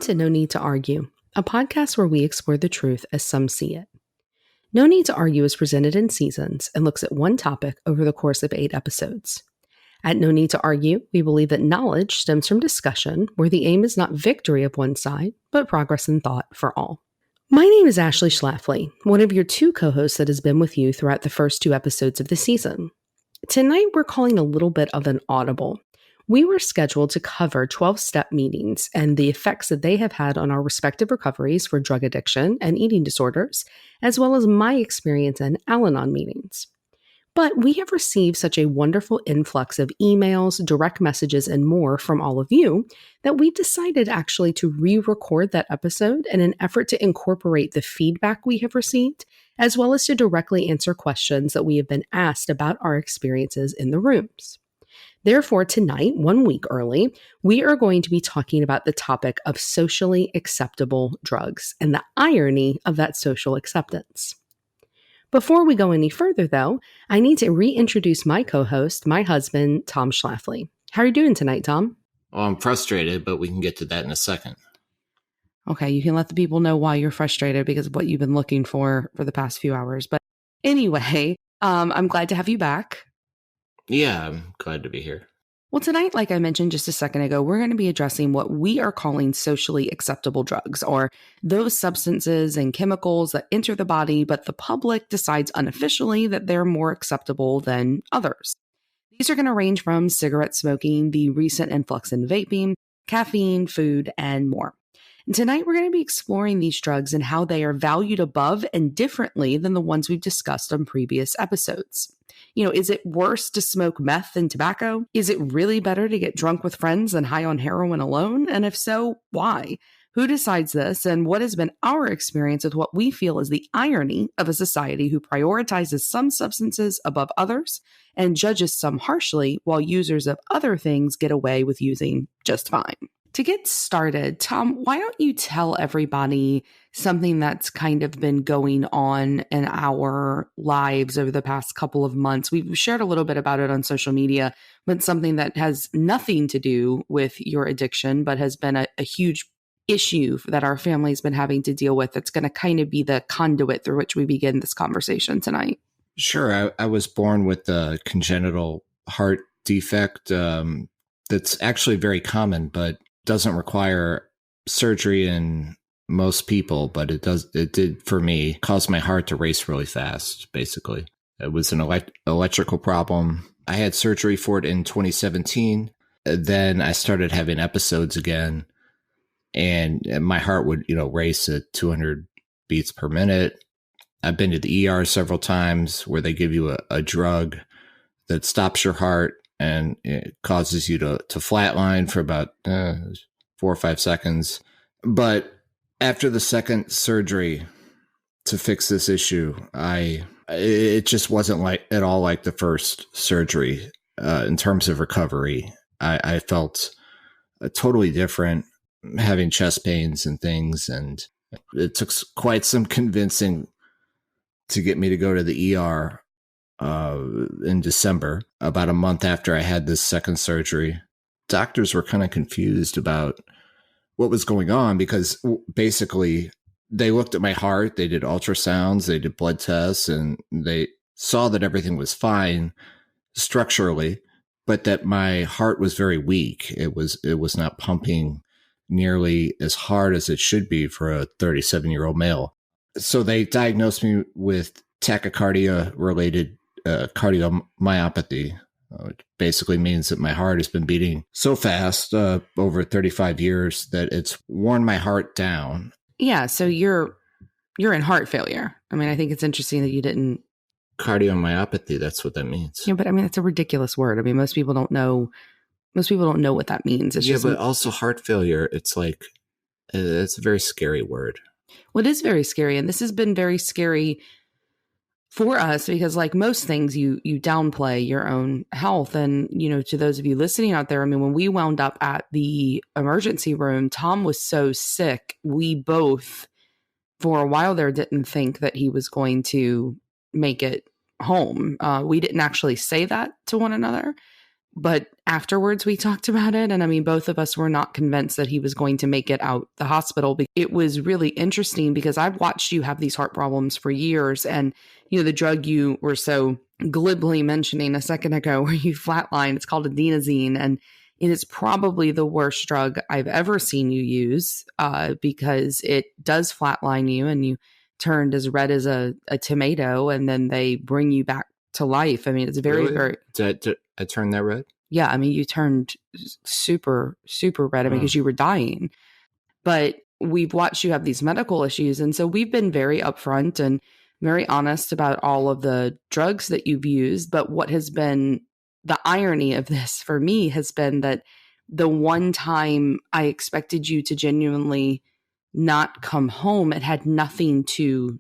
to No Need to Argue, a podcast where we explore the truth as some see it. No Need to Argue is presented in seasons and looks at one topic over the course of 8 episodes. At No Need to Argue, we believe that knowledge stems from discussion where the aim is not victory of one side, but progress in thought for all. My name is Ashley Schlafly, one of your 2 co-hosts that has been with you throughout the first 2 episodes of the season. Tonight, we're calling a little bit of an audible. We were scheduled to cover 12-step meetings and the effects that they have had on our respective recoveries for drug addiction and eating disorders, as well as my experience in Al-Anon meetings. But we have received such a wonderful influx of emails, direct messages, and more from all of you that we've decided actually to re-record that episode in an effort to incorporate the feedback we have received, as well as to directly answer questions that we have been asked about our experiences in the rooms. Therefore, tonight, 1 week early, we are going to be talking about the topic of socially acceptable drugs and the irony of that social acceptance. Before we go any further, though, I need to reintroduce my co-host, my husband, Tom Schlafly. How are you doing tonight, Tom? Well, I'm frustrated, but we can get to that in a second. Okay, you can let the people know why you're frustrated because of what you've been looking for the past few hours. But anyway, I'm glad to have you back. Yeah, I'm glad to be here. Well, tonight, like I mentioned just a second ago, we're going to be addressing what we are calling socially acceptable drugs, or those substances and chemicals that enter the body, but the public decides unofficially that they're more acceptable than others. These are going to range from cigarette smoking, the recent influx in vaping, caffeine, food, and more. And tonight, we're going to be exploring these drugs and how they are valued above and differently than the ones we've discussed on previous episodes. You know, is it worse to smoke meth than tobacco? Is it really better to get drunk with friends than high on heroin alone? And if so, why? Who decides this? And what has been our experience with what we feel is the irony of a society who prioritizes some substances above others and judges some harshly while users of other things get away with using just fine? To get started, Tom, why don't you tell everybody something that's kind of been going on in our lives over the past couple of months? We've shared a little bit about it on social media, but something that has nothing to do with your addiction, but has been a huge issue that our family's been having to deal with. That's going to kind of be the conduit through which we begin this conversation tonight. Sure. I was born with a congenital heart defect that's actually very common, but doesn't require surgery in most people, but it did for me, cause my heart to race really fast, basically. It was an electrical problem. I had surgery for it in 2017. Then I started having episodes again, and my heart would, race at 200 beats per minute. I've been to the ER several times where they give you a drug that stops your heart and it causes you to flatline for about 4 or 5 seconds. But after the second surgery to fix this issue, it just wasn't at all like the first surgery in terms of recovery. I felt totally different, having chest pains and things, and it took quite some convincing to get me to go to the ER in December, about a month after I had this second surgery. Doctors were kind of confused about what was going on because basically they looked at my heart, they did ultrasounds, they did blood tests, and they saw that everything was fine structurally, but that my heart was very weak. It was not pumping nearly as hard as it should be for a 37-year-old male. So they diagnosed me with tachycardia-related cardiomyopathy, which basically means that my heart has been beating so fast over 35 years that it's worn my heart down. Yeah, so you're in heart failure. I mean, I think it's interesting that you didn't... Cardiomyopathy, that's what that means. Yeah, but I mean, it's a ridiculous word. I mean, most people don't know what that means. It's but also heart failure, it's like, it's a very scary word. Well, it is very scary, and this has been very scary for us because, like most things, you downplay your own health. And, to those of you listening out there, I mean, when we wound up at the emergency room, Tom was so sick. We both, for a while there, didn't think that he was going to make it home. We didn't actually say that to one another, But afterwards we talked about it. And I mean, both of us were not convinced that he was going to make it out the hospital. But it was really interesting because I've watched you have these heart problems for years. And, you know, the drug you were so glibly mentioning a second ago where you flatline, it's called adenosine. And it is probably the worst drug I've ever seen you use because it does flatline you and you turned as red as a tomato and then they bring you back to life. I mean, it's very, Really? very... Did I turn that red? Yeah, I mean, you turned super, super red because you were dying. But we've watched you have these medical issues. And so we've been very upfront and very honest about all of the drugs that you've used. But what has been the irony of this for me has been that the one time I expected you to genuinely not come home, it had nothing to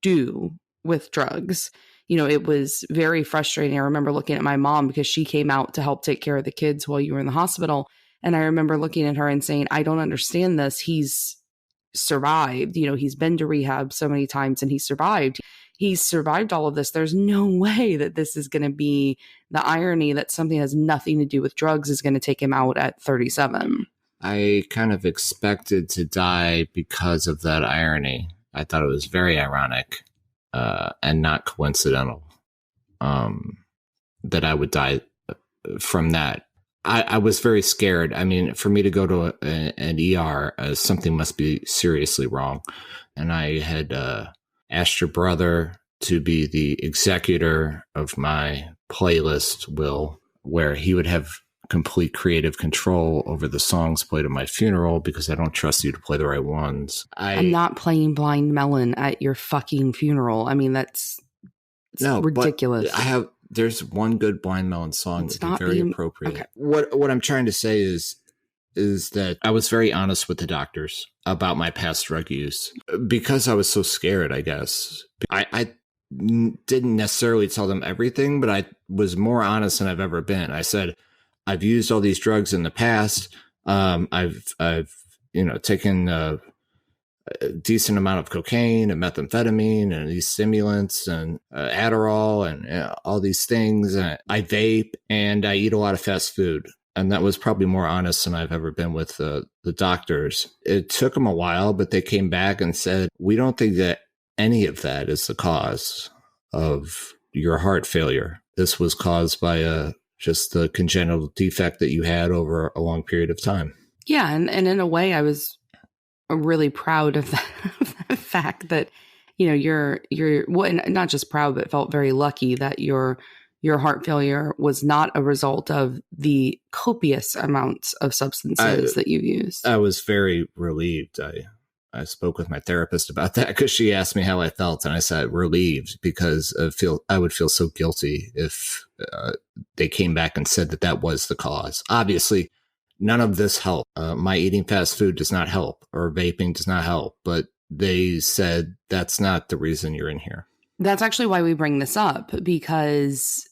do with drugs. You know, it was very frustrating. I remember looking at my mom because she came out to help take care of the kids while you were in the hospital. And I remember looking at her and saying, I don't understand this. He's survived. You know, he's been to rehab so many times and he's survived. He's survived all of this. There's no way that this is going to be the irony that something that has nothing to do with drugs is going to take him out at 37. I kind of expected to die because of that irony. I thought it was very ironic. And not coincidental that I would die from that. I was very scared. I mean, for me to go to an ER, something must be seriously wrong. And I had asked your brother to be the executor of my playlist, Will, where he would have complete creative control over the songs played at my funeral because I don't trust you to play the right ones. I'm not playing Blind Melon at your fucking funeral. I mean, that's ridiculous. But there's one good Blind Melon song that's very appropriate. Okay. What I'm trying to say is that I was very honest with the doctors about my past drug use because I was so scared, I guess. I didn't necessarily tell them everything, but I was more honest than I've ever been. I said, I've used all these drugs in the past. I've taken a decent amount of cocaine and methamphetamine and these stimulants and Adderall and all these things. And I vape and I eat a lot of fast food. And that was probably more honest than I've ever been with the doctors. It took them a while, but they came back and said, we don't think that any of that is the cause of your heart failure. This was caused by just the congenital defect that you had over a long period of time. Yeah. And in a way, I was really proud of the fact that, you know, you're well, not just proud, but felt very lucky that your heart failure was not a result of the copious amounts of substances that you used. I was very relieved. I spoke with my therapist about that because she asked me how I felt. And I said, relieved, because I would feel so guilty if they came back and said that was the cause. Obviously, none of this helped. My eating fast food does not help, or vaping does not help. But they said that's not the reason you're in here. That's actually why we bring this up, because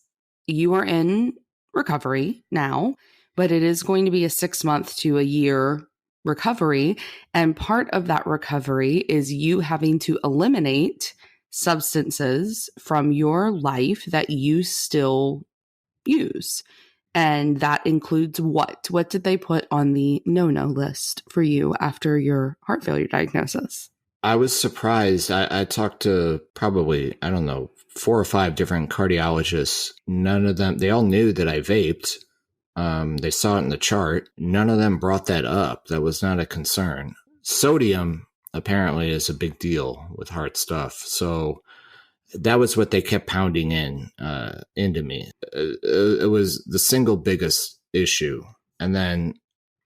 you are in recovery now, but it is going to be a 6 month to a year recovery. And part of that recovery is you having to eliminate substances from your life that you still use. And that includes what? What did they put on the no-no list for you after your heart failure diagnosis? I was surprised. I talked to probably, 4 or 5 different cardiologists. None of them, they all knew that I vaped. They saw it in the chart. None of them brought that up. That was not a concern. Sodium apparently is a big deal with heart stuff. So that was what they kept pounding into me. It was the single biggest issue. And then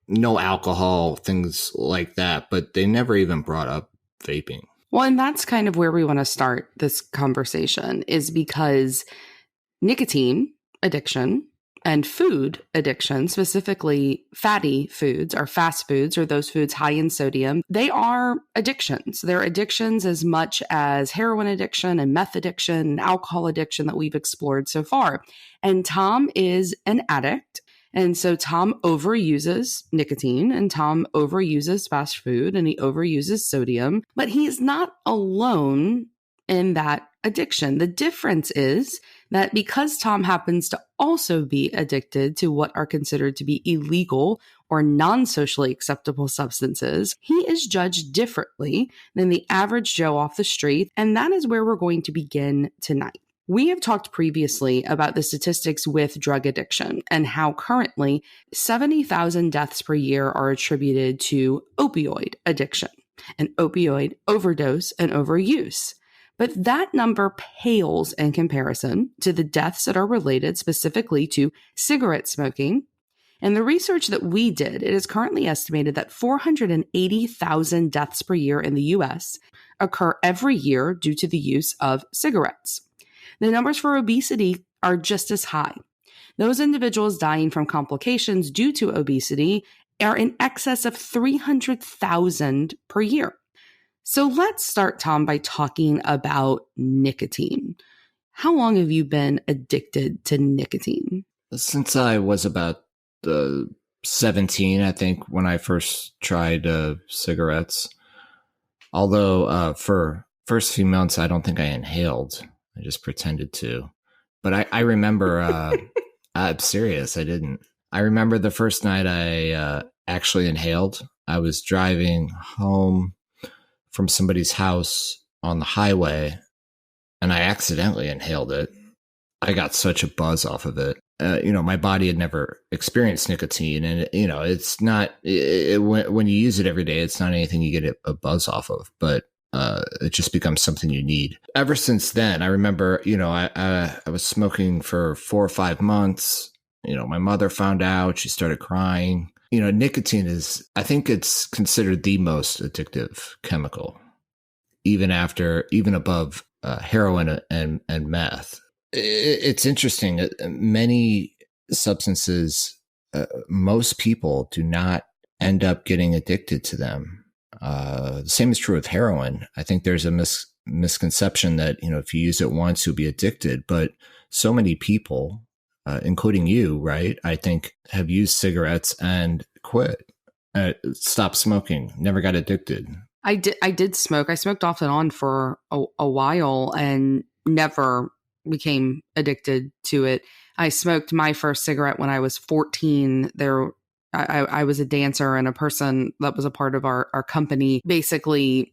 no alcohol, things like that. But they never even brought up vaping. Well, and that's kind of where we want to start this conversation, is because nicotine addiction and food addiction, specifically fatty foods or fast foods or those foods high in sodium, they are addictions. They're addictions as much as heroin addiction and meth addiction and alcohol addiction that we've explored so far. And Tom is an addict. And so Tom overuses nicotine and Tom overuses fast food and he overuses sodium, but he's not alone in that addiction. The difference is that because Tom happens to also be addicted to what are considered to be illegal or non-socially acceptable substances, he is judged differently than the average Joe off the street, and that is where we're going to begin tonight. We have talked previously about the statistics with drug addiction and how currently 70,000 deaths per year are attributed to opioid addiction and opioid overdose and overuse. But that number pales in comparison to the deaths that are related specifically to cigarette smoking. And the research that we did, it is currently estimated that 480,000 deaths per year in the US occur every year due to the use of cigarettes. The numbers for obesity are just as high. Those individuals dying from complications due to obesity are in excess of 300,000 per year. So let's start, Tom, by talking about nicotine. How long have you been addicted to nicotine? Since I was about 17, I think, when I first tried cigarettes. Although for first few months, I don't think I inhaled. I just pretended to. But I remember, I'm serious, I didn't. I remember the first night I actually inhaled. I was driving home from somebody's house on the highway, and I accidentally inhaled it. I got such a buzz off of it. My body had never experienced nicotine, and it's not. When you use it every day, it's not anything you get a buzz off of, but it just becomes something you need. Ever since then, I remember, I was smoking for 4 or 5 months. My mother found out. She started crying. Nicotine is, I think it's considered the most addictive chemical, even above heroin and meth. It's interesting. Many substances, most people do not end up getting addicted to them. The same is true with heroin. I think there's a misconception that, if you use it once, you'll be addicted. But so many people, including you, right, I think, have used cigarettes and quit, stopped smoking, never got addicted. I did smoke. I smoked off and on for a while and never became addicted to it. I smoked my first cigarette when I was 14. I was a dancer, and a person that was a part of our company, basically,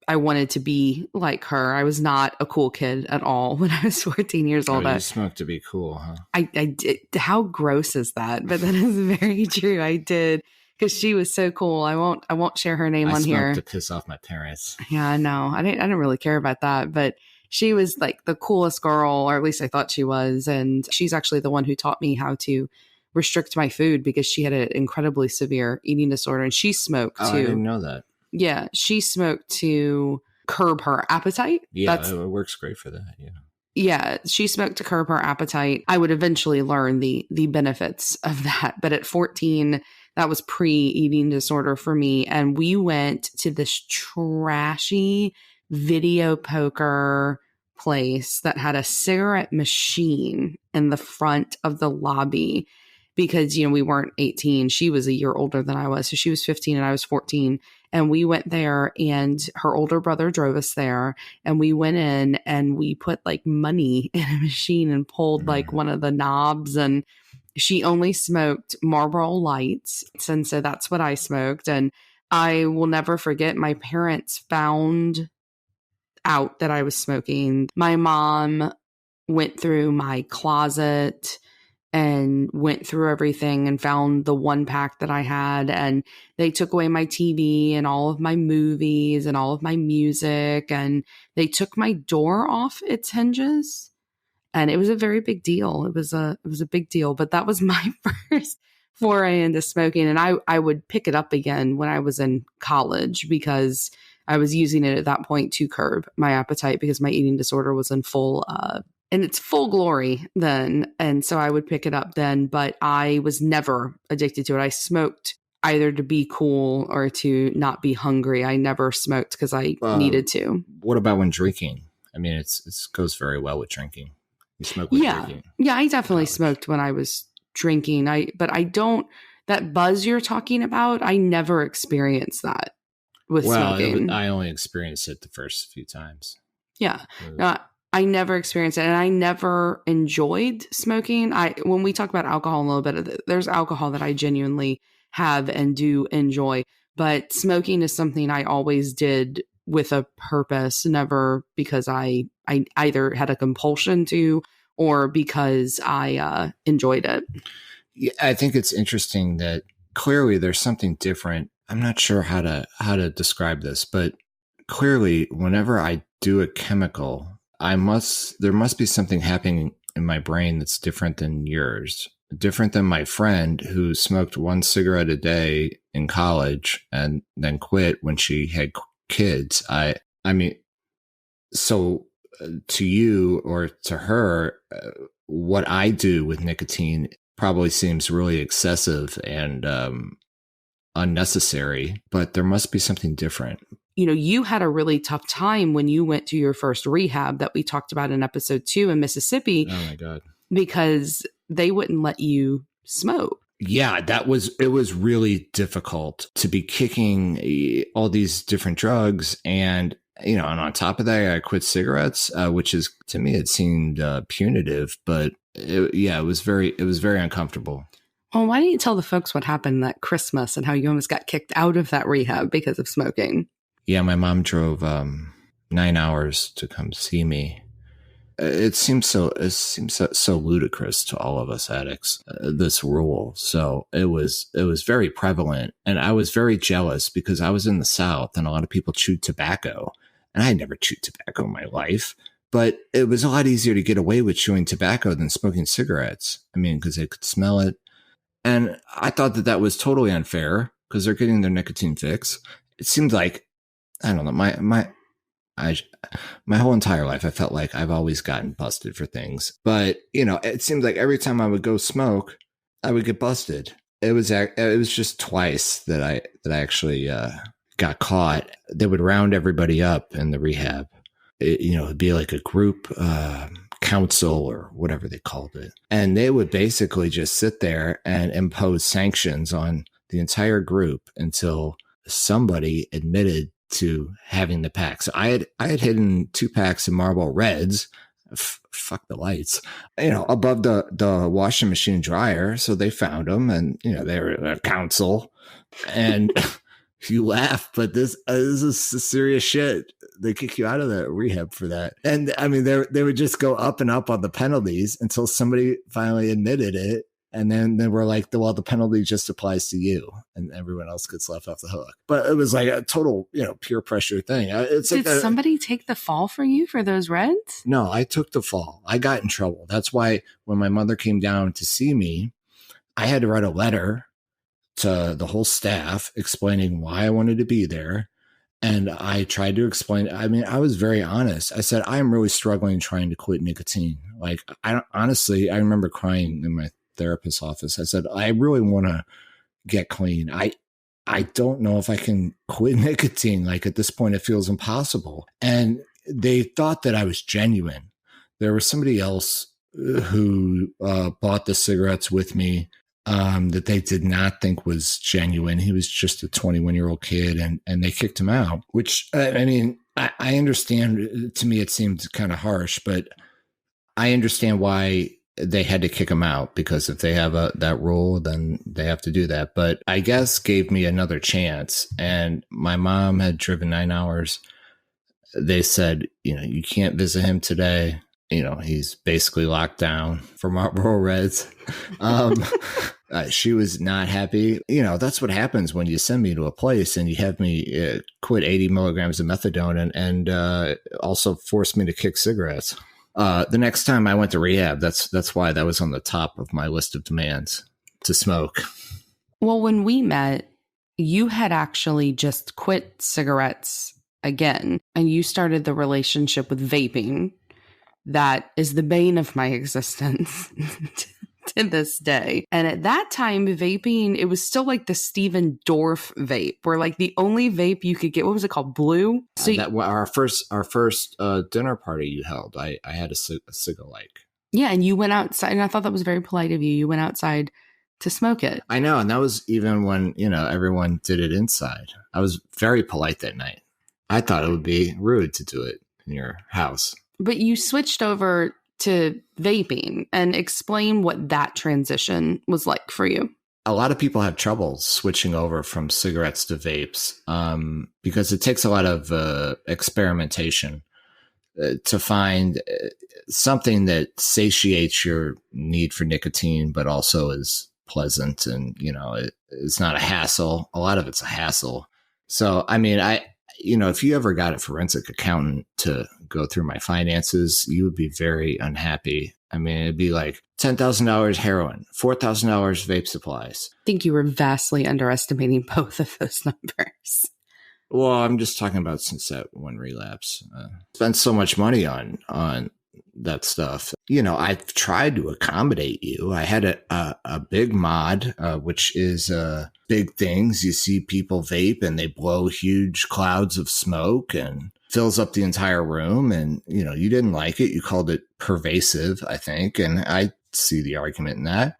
I wanted to be like her. I was not a cool kid at all when I was 14 years old. You smoked to be cool, huh? I did. How gross is that? But that is very true. I did, because she was so cool. I won't share her name on here. I smoked to piss off my parents. Yeah, I know. I didn't really care about that, but she was like the coolest girl, or at least I thought she was. And she's actually the one who taught me how to restrict my food, because she had an incredibly severe eating disorder, and she smoked too. I didn't know that. Yeah, she smoked to curb her appetite. Yeah, it works great for that. Yeah. Yeah, she smoked to curb her appetite. I would eventually learn the benefits of that. But at 14, that was pre-eating disorder for me. And we went to this trashy video poker place that had a cigarette machine in the front of the lobby, because, we weren't 18. She was a year older than I was. So she was 15 and I was 14. And we went there, and her older brother drove us there, and we went in and we put like money in a machine and pulled like one of the knobs, and she only smoked Marlboro Lights. And so that's what I smoked. And I will never forget, my parents found out that I was smoking. My mom went through my closet and went through everything and found the one pack that I had, and they took away my TV and all of my movies and all of my music, and they took my door off its hinges, and it was a very big deal. It was a big deal, but that was my first foray into smoking, and I would pick it up again when I was in college, because I was using it at that point to curb my appetite, because my eating disorder was in in its full glory then. And so I would pick it up then, but I was never addicted to it. I smoked either to be cool or to not be hungry. I never smoked because I needed to. What about when drinking? I mean, it goes very well with drinking. You smoke with drinking. Yeah, I definitely smoked when I was drinking. But I don't, that buzz you're talking about, I never experienced that with smoking. I only experienced it the first few times. Yeah. I never experienced it, and I never enjoyed smoking. When we talk about alcohol a little bit, there's alcohol that I genuinely have and do enjoy, but smoking is something I always did with a purpose, never because I either had a compulsion to or because I enjoyed it. Yeah, I think it's interesting that clearly there's something different. I'm not sure how to describe this, but clearly whenever I do a chemical, there must be something happening in my brain that's different than yours, different than my friend who smoked one cigarette a day in college and then quit when she had kids. I mean, so to you or to her, what I do with nicotine probably seems really excessive and unnecessary, but there must be something different. You know, you had a really tough time when you went to your first rehab that we talked about in episode 2 in Mississippi. Oh my God. Because they wouldn't let you smoke. Yeah, it was really difficult to be kicking all these different drugs. And, and on top of that, I quit cigarettes, which is, to me, it seemed punitive, but it was very uncomfortable. Well, why don't you tell the folks what happened that Christmas and how you almost got kicked out of that rehab because of smoking? Yeah, my mom drove 9 hours to come see me. It seems so ludicrous to all of us addicts, this rule. So it was very prevalent, and I was very jealous because I was in the South and a lot of people chewed tobacco, and I had never chewed tobacco in my life. But it was a lot easier to get away with chewing tobacco than smoking cigarettes. I mean, because they could smell it. And I thought that was totally unfair because they're getting their nicotine fix. It seemed like, I don't know, my whole entire life, I felt like I've always gotten busted for things. But, it seemed like every time I would go smoke, I would get busted. It was just twice that I actually got caught. They would round everybody up in the rehab. It'd be like a group council or whatever they called it. And they would basically just sit there and impose sanctions on the entire group until somebody admitted to having the pack. So I had hidden 2 packs of Marlboro Reds, fuck the lights, above the washing machine dryer. So they found them, and they were a council, and you laugh, but this is serious shit. They kick you out of the rehab for that. And I mean, they would just go up and up on the penalties until somebody finally admitted it. And then they were like, well, the penalty just applies to you, and everyone else gets left off the hook. But it was like a total, peer pressure thing. Did somebody take the fall for you for those Reds? No, I took the fall. I got in trouble. That's why when my mother came down to see me, I had to write a letter to the whole staff explaining why I wanted to be there. And I tried to explain. I mean, I was very honest. I said, I'm really struggling trying to quit nicotine. Like, I remember crying in my therapist's office. I said, I really want to get clean. I don't know if I can quit nicotine. Like, at this point, it feels impossible. And they thought that I was genuine. There was somebody else who bought the cigarettes with me that they did not think was genuine. He was just a 21-year-old kid, and they kicked him out, which, I mean, I understand. To me, it seemed kind of harsh, but I understand why they had to kick him out, because if they have that rule, then they have to do that. But I guess gave me another chance. And my mom had driven 9 hours. They said, you can't visit him today. He's basically locked down for Marlboro Reds. She was not happy. That's what happens when you send me to a place and you have me quit 80 milligrams of methadone and also force me to kick cigarettes. The next time I went to rehab, that's why that was on the top of my list of demands, to smoke. Well, when we met, you had actually just quit cigarettes again, and you started the relationship with vaping. That is the bane of my existence to this day. And at that time, vaping, it was still like the Steven Dorff vape, where like the only vape you could get, what was it called? Blue? So our first dinner party you held, I had a cig-a-like. Yeah, and you went outside, and I thought that was very polite of you. You went outside to smoke it. I know, and that was even when, everyone did it inside. I was very polite that night. I thought it would be rude to do it, in your house. But you switched over to vaping, and explain what that transition was like for you. A lot of people have trouble switching over from cigarettes to vapes because it takes a lot of experimentation to find something that satiates your need for nicotine, but also is pleasant and, it's not a hassle. A lot of it's a hassle. So, I mean, if you ever got a forensic accountant to go through my finances, you would be very unhappy. I mean, it'd be like $10,000 heroin, $4,000 vape supplies. I think you were vastly underestimating both of those numbers. Well, I'm just talking about since that one relapse. Spent so much money on that stuff. I've tried to accommodate you. I had a big mod, which is big things. You see people vape and they blow huge clouds of smoke and fills up the entire room. And, you didn't like it. You called it pervasive, I think. And I see the argument in that.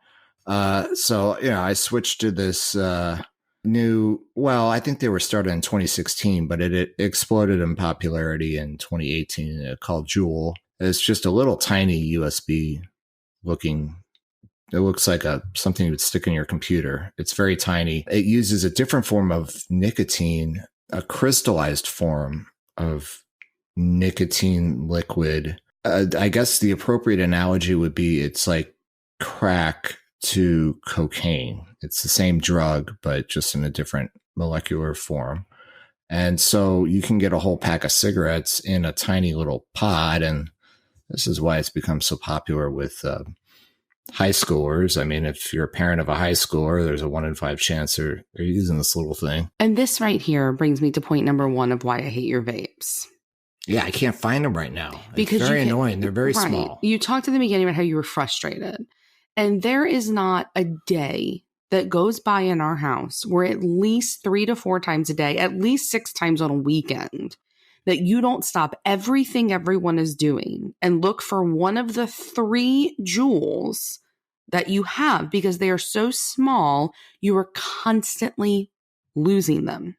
So, I switched to this I think they were started in 2016, but it exploded in popularity in 2018 called Juul. It's just a little tiny USB looking. It looks like something you would stick in your computer. It's very tiny. It uses a different form of nicotine, a crystallized form of nicotine liquid. I guess the appropriate analogy would be it's like crack to cocaine. It's the same drug, but just in a different molecular form. And so you can get a whole pack of cigarettes in a tiny little pod. And this is why it's become so popular with high schoolers. I mean, if you're a parent of a high schooler, there's a 1 in 5 chance they're using this little thing. And this right here brings me to point number 1 of why I hate your vapes. Yeah, I can't find them right now. Because it's very annoying. They're very small. You talked at the beginning about how you were frustrated. And there is not a day that goes by in our house where at least 3 to 4 times a day, at least 6 times on a weekend, that you don't stop everything everyone is doing and look for one of the 3 Juuls that you have, because they are so small, you are constantly losing them.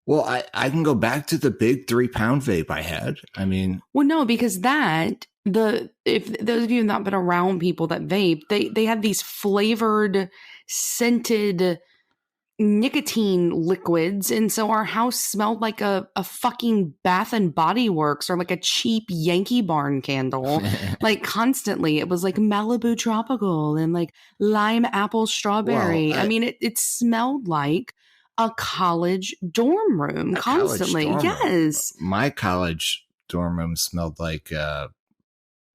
Well, I can go back to the big 3-pound vape I had. I mean, well, no, because if those of you have not been around people that vape, they have these flavored, scented nicotine liquids, and so our house smelled like a fucking Bath and Body Works or like a cheap Yankee Barn candle. Like constantly, it was like Malibu Tropical and like lime apple strawberry. Well, I mean, it smelled like a college dorm room constantly. Yes, my college dorm room smelled like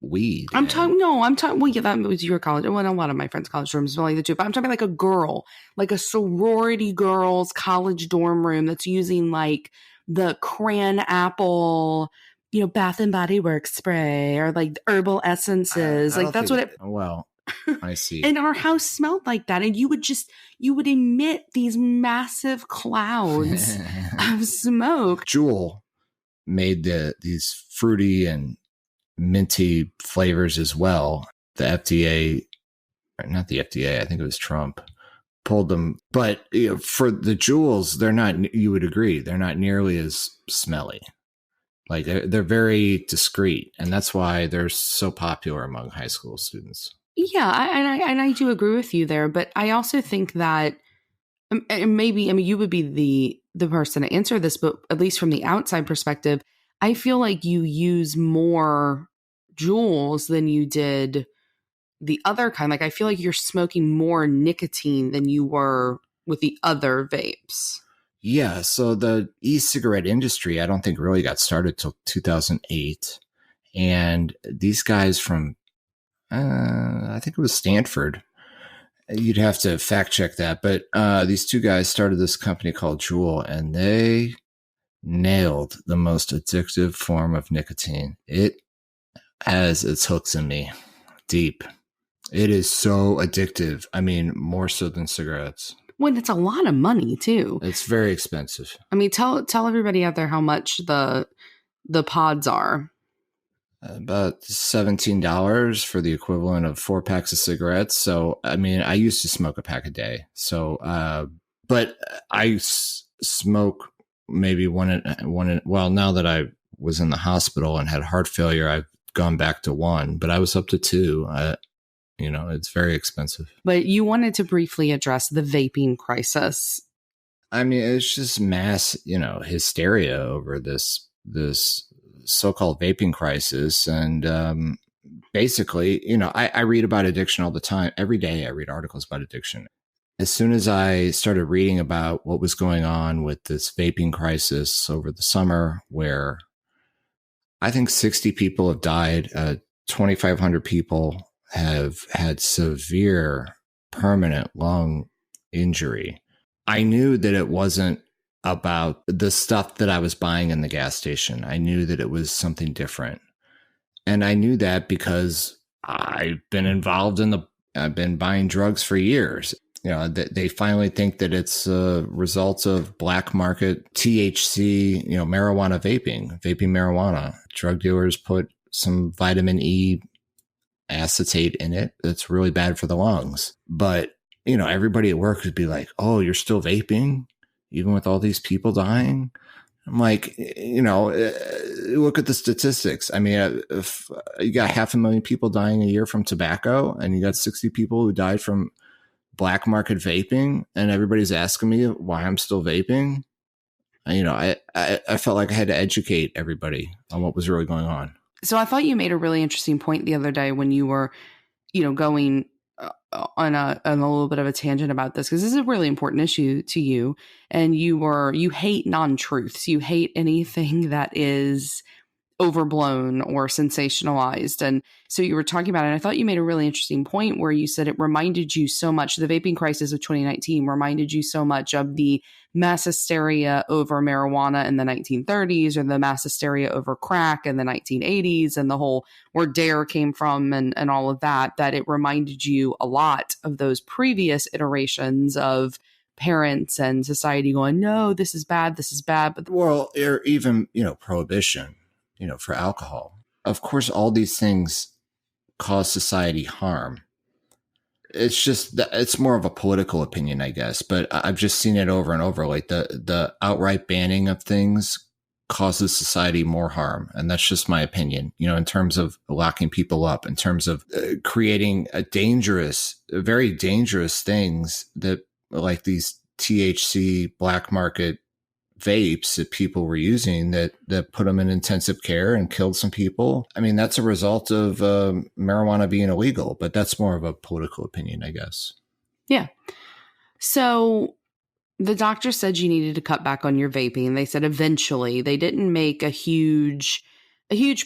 weed. I'm talking. Well, yeah, that was your college. Well, a lot of my friends' college dorms smell like the two. But I'm talking like a girl, like a sorority girls' college dorm room that's using like the cran apple, Bath and Body Works spray or like herbal essences. Like that's what it. Well, I see. And our house smelled like that, and you would emit these massive clouds of smoke. Juul made these fruity and minty flavors as well. The FDA, not the FDA, I think it was Trump, pulled them. But for the Juuls, they're not, you would agree, they're not nearly as smelly. Like they're very discreet, and that's why they're so popular among high school students. Yeah, I do agree with you there, but I also think that maybe, you would be the person to answer this, but at least from the outside perspective, I feel like you use more Juuls than you did the other kind. Like I feel like you're smoking more nicotine than you were with the other vapes. Yeah, so the e-cigarette industry, I don't think really got started till 2008, and these guys from I think it was Stanford. You'd have to fact check that. But these 2 guys started this company called Juul, and they nailed the most addictive form of nicotine. It has its hooks in me deep. It is so addictive. I mean, more so than cigarettes. When it's a lot of money, too. It's very expensive. I mean, tell everybody out there how much the pods are. About $17 for the equivalent of 4 packs of cigarettes. So, I mean, I used to smoke a pack a day. So, but I smoke maybe one. Well, now that I was in the hospital and had heart failure, I've gone back to 1, but I was up to 2. It's very expensive. But you wanted to briefly address the vaping crisis. I mean, it's just mass, hysteria over this so-called vaping crisis. And basically, I read about addiction all the time. Every day I read articles about addiction. As soon as I started reading about what was going on with this vaping crisis over the summer, where I think 60 people have died, 2,500 people have had severe permanent lung injury, I knew that it wasn't about the stuff that I was buying in the gas station. I knew that it was something different. And I knew that because I've been buying drugs for years. They finally think that it's a result of black market THC, marijuana vaping marijuana. Drug dealers put some vitamin E acetate in it that's really bad for the lungs. But, everybody at work would be like, oh, you're still vaping, even with all these people dying? I'm like, look at the statistics. I mean, if you got 500,000 people dying a year from tobacco, and you got 60 people who died from black market vaping, and everybody's asking me why I'm still vaping, I felt like I had to educate everybody on what was really going on. So I thought you made a really interesting point the other day when you were, going on a little bit of a tangent about this, because this is a really important issue to you. And you hate non-truths. You hate anything that is overblown or sensationalized. And so you were talking about it, and I thought you made a really interesting point where you said it reminded you so much, the vaping crisis of 2019 reminded you so much of the mass hysteria over marijuana in the 1930s, or the mass hysteria over crack in the 1980s, and the whole where DARE came from and all of that it reminded you a lot of those previous iterations of parents and society going, no, this is bad. But or even, prohibition, for alcohol. Of course, all these things cause society harm. It's just that it's more of a political opinion, I guess, but I've just seen it over and over. Like the outright banning of things causes society more harm. And that's just my opinion, in terms of locking people up, in terms of creating very dangerous things that, like these THC black market vapes that people were using that put them in intensive care and killed some people. I mean, that's a result of marijuana being illegal, but that's more of a political opinion, I guess. Yeah. So the doctor said you needed to cut back on your vaping. They said eventually. They didn't make a huge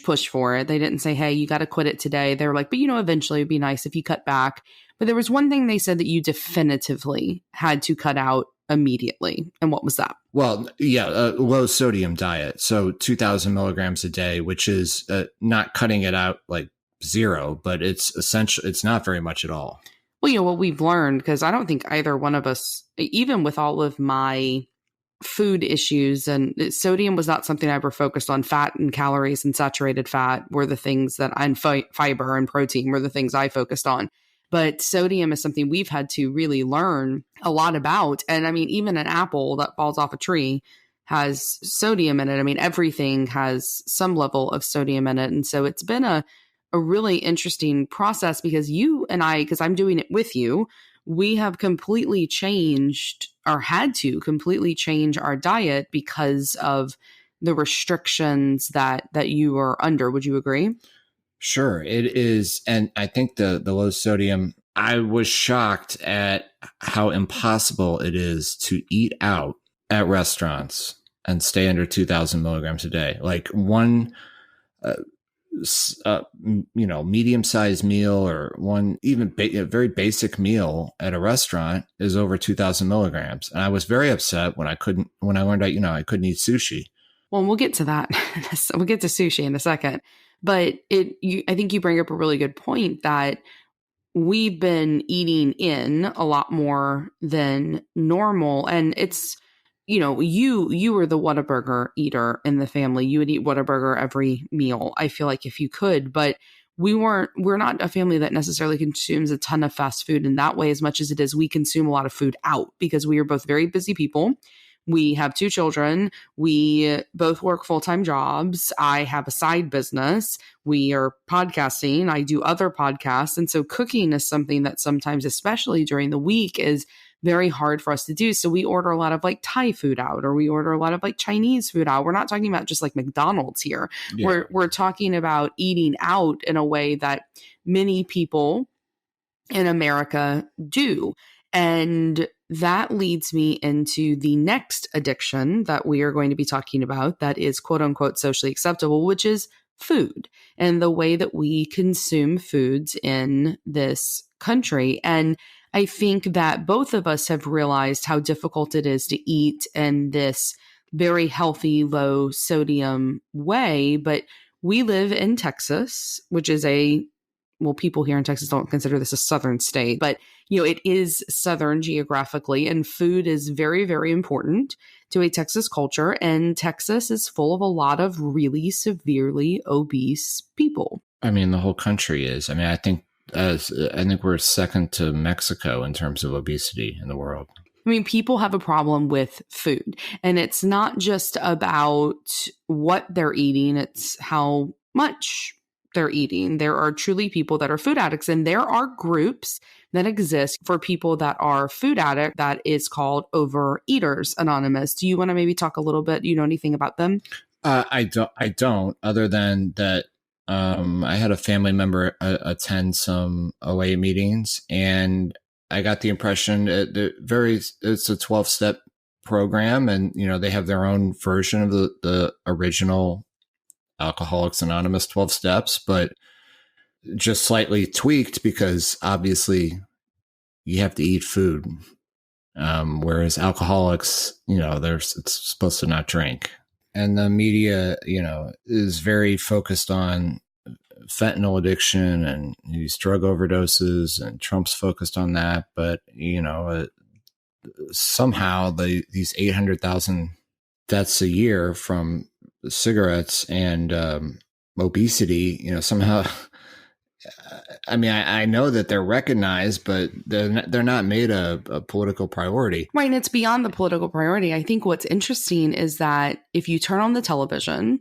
push for it. They didn't say, hey, you got to quit it today. They were like, but eventually it'd be nice if you cut back. But there was one thing they said that you definitively had to cut out immediately. And what was that? Well, yeah, low sodium diet. So 2,000 milligrams a day, which is not cutting it out like zero, but it's essential. It's not very much at all. Well, what we've learned, because I don't think either one of us, even with all of my food issues, and sodium was not something I ever focused on. Fat and calories and saturated fat were the things that, and fiber and protein were the things I focused on. But sodium is something we've had to really learn a lot about. And I mean, even an apple that falls off a tree has sodium in it. I mean, everything has some level of sodium in it. And so it's been a really interesting process, because you and I, because I'm doing it with you, we have completely changed, or had to completely change our diet because of the restrictions that you are under. Would you agree? Sure, it is. And I think the low sodium, I was shocked at how impossible it is to eat out at restaurants and stay under 2,000 milligrams a day. Like one, medium-sized meal, or one even a very basic meal at a restaurant is over 2,000 milligrams. And I was very upset when I learned I couldn't eat sushi. Well, we'll get to that. We'll get to sushi in a second. But I think you bring up a really good point that we've been eating in a lot more than normal. And it's, you were the Whataburger eater in the family. You would eat Whataburger every meal, I feel like, if you could. But we're not a family that necessarily consumes a ton of fast food in that way, as much as it is we consume a lot of food out, because we are both very busy people. We have 2 children. We both work full-time jobs. I have a side business. We are podcasting. I do other podcasts. And so cooking is something that sometimes, especially during the week, is very hard for us to do. So we order a lot of like Thai food out, or we order a lot of like Chinese food out. We're not talking about just like McDonald's here. Yeah. We're talking about eating out in a way that many people in America do. And that leads me into the next addiction that we are going to be talking about that is quote unquote socially acceptable, which is food and the way that we consume foods in this country. And I think that both of us have realized how difficult it is to eat in this very healthy, low sodium way. But we live in Texas, which is people here in Texas don't consider this a southern state, but it is southern geographically, and food is very, very important to a Texas culture. And Texas is full of a lot of really severely obese people. I mean, the whole country is. I mean, I think we're second to Mexico in terms of obesity in the world. I mean, people have a problem with food, and it's not just about what they're eating, it's how much they're eating. There are truly people that are food addicts, and there are groups that exist for people that are food addict that is called Overeaters Anonymous. Do you want to maybe talk a little bit? Do you know anything about them? I don't, other than that I had a family member attend some OA meetings, and I got the impression it's a 12-step program, and they have their own version of the original Alcoholics Anonymous 12 steps, but just slightly tweaked because obviously you have to eat food. Whereas alcoholics, it's supposed to not drink. And the media, is very focused on fentanyl addiction and these drug overdoses, and Trump's focused on that. But, somehow these 800,000 deaths a year from cigarettes and obesity, somehow, I mean, I know that they're recognized, but they're not made a political priority. Right. And it's beyond the political priority. I think what's interesting is that if you turn on the television,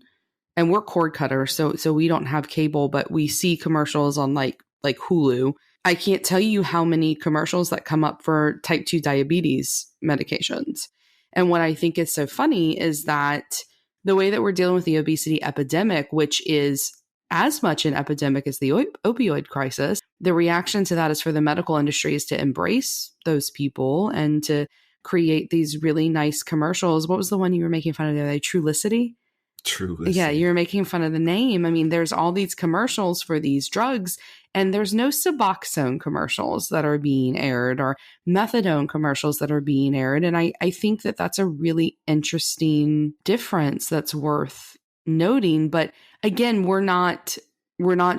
and we're cord cutters, so we don't have cable, but we see commercials on like Hulu. I can't tell you how many commercials that come up for type 2 diabetes medications. And what I think is so funny is that the way that we're dealing with the obesity epidemic, which is as much an epidemic as the opioid crisis, the reaction to that is for the medical industry is to embrace those people and to create these really nice commercials. What was the one you were making fun of the other day? Trulicity? Trulicity. Yeah, you're making fun of the name. I mean, there's all these commercials for these drugs, and there's no Suboxone commercials that are being aired or methadone commercials that are being aired. And I think that that's a really interesting difference that's worth noting. But again, we're not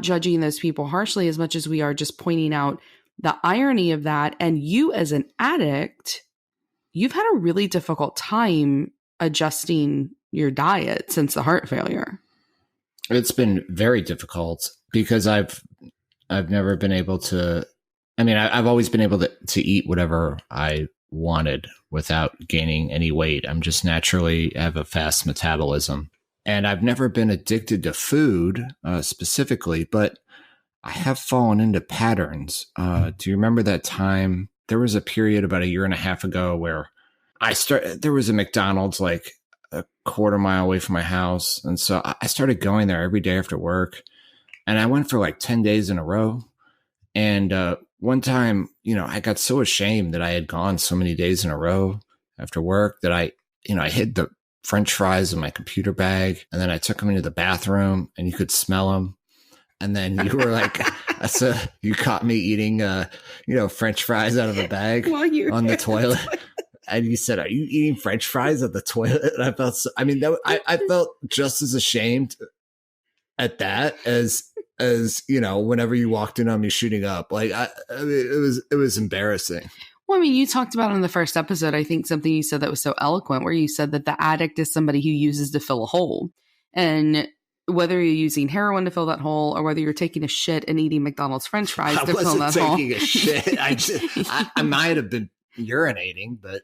judging those people harshly as much as we are just pointing out the irony of that. And you as an addict, you've had a really difficult time adjusting your diet since the heart failure. It's been very difficult because I've never been able to, I mean, I've always been able to eat whatever I wanted without gaining any weight. I'm just naturally have a fast metabolism, and I've never been addicted to food specifically, but I have fallen into patterns. Do you remember that time? There was a period about a year and a half ago where there was a McDonald's like a quarter mile away from my house. And so I started going there every day after work, and I went for like 10 days in a row. And one time, I got so ashamed that I had gone so many days in a row after work that I hid the French fries in my computer bag, and then I took them into the bathroom, and you could smell them. And then you were like, so you caught me eating, French fries out of a bag on the toilet. And you said, "Are you eating French fries at the toilet?" And I felt, I felt just as ashamed at that as whenever you walked in on me shooting up. Like it was embarrassing. Well, I mean, you talked about in the first episode, I think something you said that was so eloquent, where you said that the addict is somebody who uses to fill a hole, and whether you're using heroin to fill that hole or whether you're taking a shit and eating McDonald's French fries to fill that hole. I wasn't taking a shit. I might have been urinating, but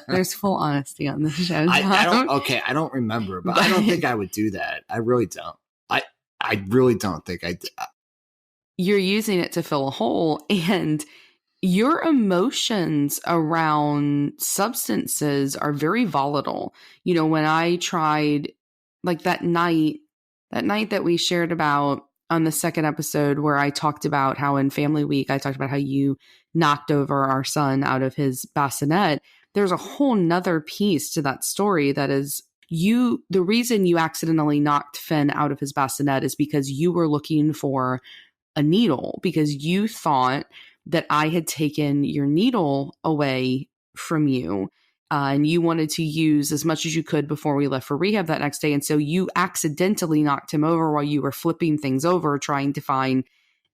There's full honesty on this show. I don't remember, but I don't think I would do that. I really don't. I really don't think I do. You're using it to fill a hole, and your emotions around substances are very volatile. You know, when I tried, like that night that we shared about on the second episode where I talked about how in Family Week, I talked about how you knocked over our son out of his bassinet. There's a whole nother piece to that story that is the reason you accidentally knocked Finn out of his bassinet is because you were looking for a needle, because you thought that I had taken your needle away from you. And you wanted to use as much as you could before we left for rehab that next day. And so you accidentally knocked him over while you were flipping things over, trying to find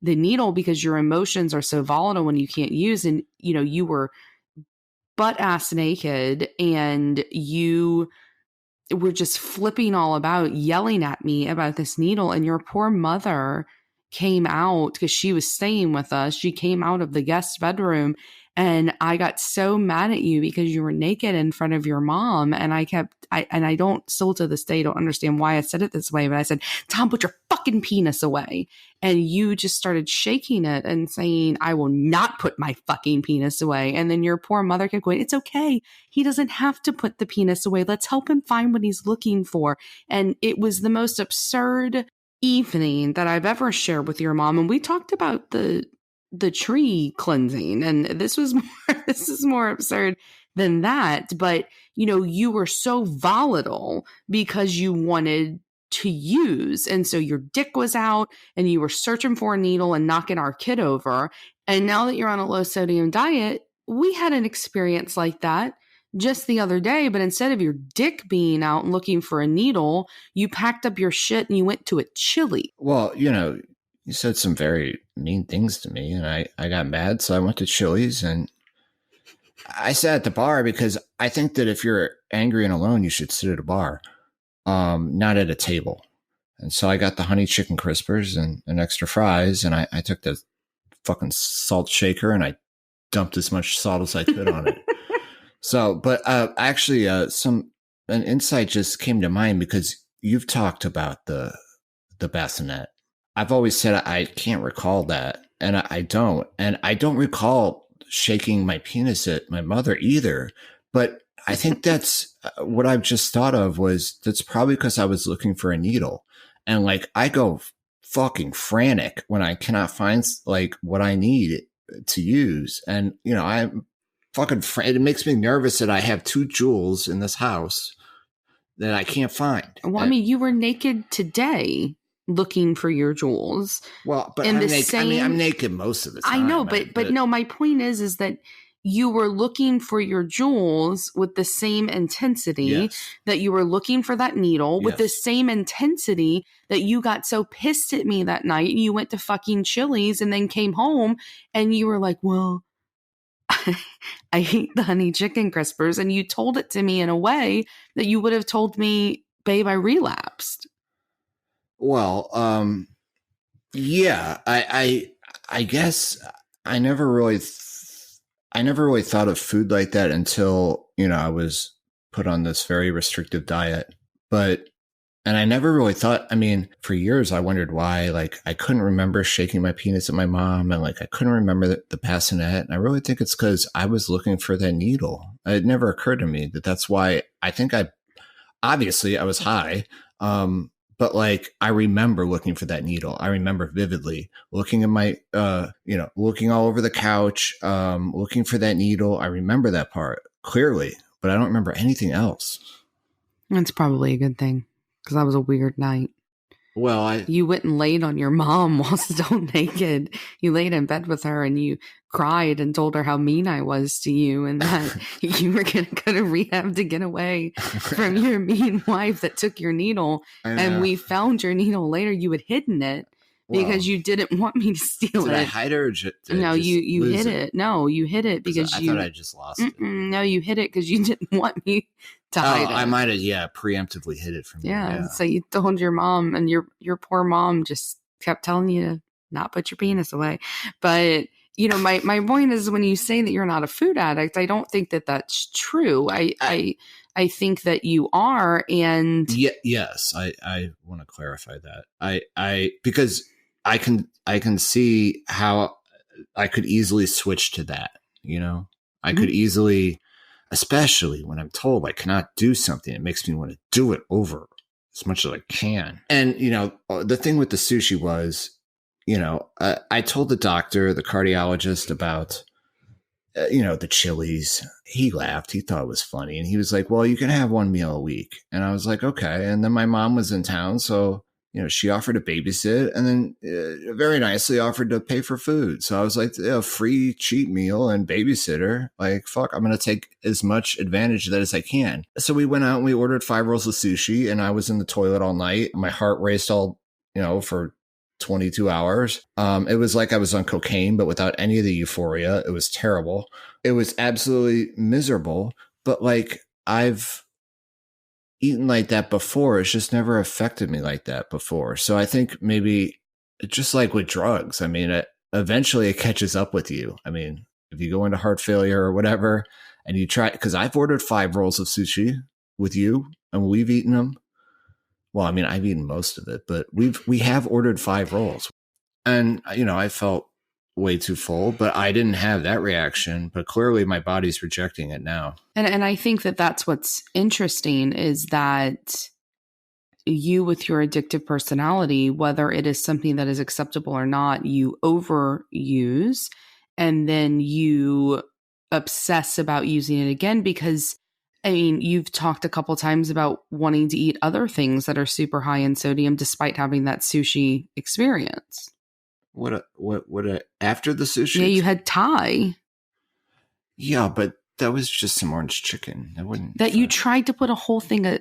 the needle, because your emotions are so volatile when you can't use. And, you know, you were butt ass naked and you were just flipping all about, yelling at me about this needle. And your poor mother came out because she was staying with us. She came out of the guest bedroom, and I got so mad at you because you were naked in front of your mom. And I don't, still to this day, don't understand why I said it this way, but I said, Tom, put your fucking penis away. And you just started shaking it and saying, I will not put my fucking penis away. And then your poor mother kept going, it's okay. He doesn't have to put the penis away. Let's help him find what he's looking for. And it was the most absurd evening that I've ever shared with your mom. And we talked about the tree cleansing, and this is more absurd than that. But, you know, you were so volatile because you wanted to use. And so your dick was out and you were searching for a needle and knocking our kid over. And now that you're on a low sodium diet, we had an experience like that just the other day, but instead of your dick being out and looking for a needle, you packed up your shit and you went to a Chili. Well, you know, you said some very mean things to me, and I got mad, so I went to Chili's, and I sat at the bar because I think that if you're angry and alone, you should sit at a bar, not at a table. And so I got the honey chicken crispers and extra fries, and I took the fucking salt shaker and I dumped as much salt as I could on it. So, but actually, an insight just came to mind because you've talked about the bassinet. I've always said I can't recall that, and I don't. And I don't recall shaking my penis at my mother either. But I think that's what I've just thought of was that's probably because I was looking for a needle. And like, I go fucking frantic when I cannot find like what I need to use. And, you know, I'm fucking, it makes me nervous that I have 2 jewels in this house that I can't find. Well, I mean, you were naked today looking for your jewels. Well, but I'm naked most of the time. I know, but no, my point is that you were looking for your jewels with the same intensity that you were looking for that needle, with the same intensity that you got so pissed at me that night and you went to fucking Chili's and then came home and you were like, well, I hate the honey chicken crispers. And you told it to me in a way that you would have told me, babe, I relapsed. Well, yeah, I guess I never really thought of food like that until, you know, I was put on this very restrictive diet. And I never really thought, I mean, for years I wondered why, like, I couldn't remember shaking my penis at my mom, and like I couldn't remember the bassinet. And I really think it's because I was looking for that needle. It never occurred to me that that's why. I think obviously I was high. But like, I remember looking for that needle. I remember vividly looking at my, looking all over the couch, looking for that needle. I remember that part clearly, but I don't remember anything else. That's probably a good thing, because that was a weird night. Well, you went and laid on your mom while still naked. You laid in bed with her and you cried and told her how mean I was to you and that you were going to go to rehab to get away from your mean wife that took your needle. And we found your needle later. You had hidden it because you didn't want me to steal it. Did I hide it or no, you hid it. No, you hid it because I thought I just lost it. No, you hid it because you didn't want me to hide it. I might have, preemptively hid it from you. Yeah, so you told your mom, and your poor mom just kept telling you to not put your penis away. But my point is when you say that you're not a food addict, I don't think that that's true. I think that you are. And yes, I want to clarify that. Because I can see how I could easily switch to that, I could easily, especially when I'm told I cannot do something, it makes me want to do it over as much as I can. And, the thing with the sushi was, I told the doctor, the cardiologist about, the chilies. He laughed. He thought it was funny. And he was like, well, you can have one meal a week. And I was like, okay. And then my mom was in town. So, she offered to babysit and then very nicely offered to pay for food. So I was like, free cheap meal and babysitter. Like, fuck, I'm going to take as much advantage of that as I can. So we went out and we ordered 5 rolls of sushi and I was in the toilet all night. My heart raced all, for 22 hours. It was like I was on cocaine, but without any of the euphoria. It was terrible. It was absolutely miserable. But like I've eaten like that before. It's just never affected me like that before. So I think maybe just like with drugs, I mean, eventually it catches up with you. I mean, if you go into heart failure or whatever and you try, because I've ordered 5 rolls of sushi with you and we've eaten them. Well, I mean, I've eaten most of it, but we have ordered 5 rolls and, I felt way too full, but I didn't have that reaction, but clearly my body's rejecting it now. And I think that that's what's interesting is that you with your addictive personality, whether it is something that is acceptable or not, you overuse and then you obsess about using it again because you've talked a couple times about wanting to eat other things that are super high in sodium despite having that sushi experience. What after the sushi? Yeah, you had Thai. Yeah, but that was just some orange chicken. You tried to put a whole thing of